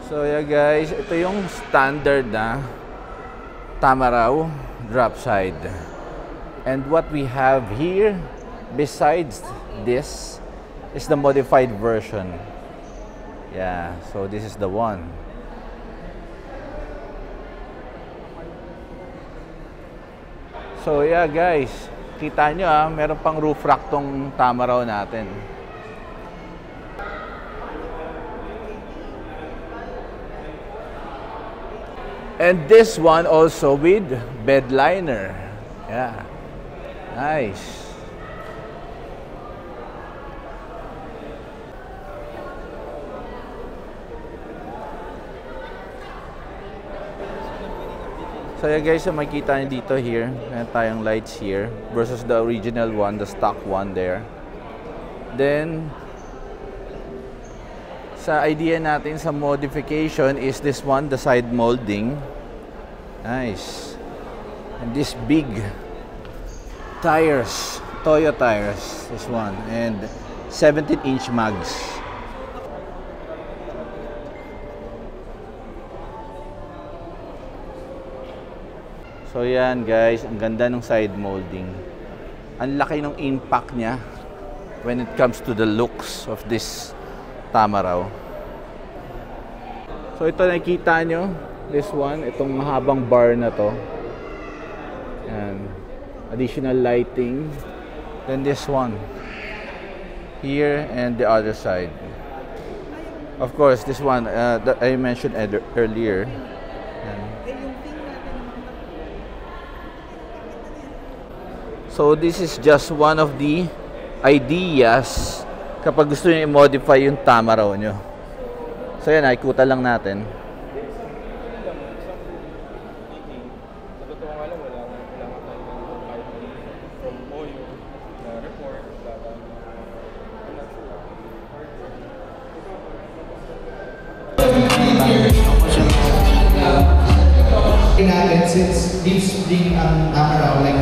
So yeah guys, ito yung standard na Tamaraw drop side. And what we have here besides this is the modified version. Yeah, so this is the one. So yeah guys, kita nyo meron pang roof rack tong Tamaraw natin. And this one also with bed liner. Yeah. Nice. So yeah guys, so makikita nyo dito here, meron tayong lights here versus the original one, the stock one there. Then, sa idea natin sa modification is this one, the side molding. Nice. And this big tires, Toyo tires, this one. And 17-inch mags. So yan guys, ang ganda ng side molding. Ang laki ng impact niya when it comes to the looks of this Tamaraw. So ito nakikita nyo, this one, itong mahabang bar na to. Yan. Additional lighting. Then this one. Here and the other side. Of course, this one that I mentioned earlier. Yan. So this is just one of the ideas kapag gusto nyo i-modify yung Tamaraw nyo. So yan, ikutan lang natin. Since deep spring ang Tamaraw like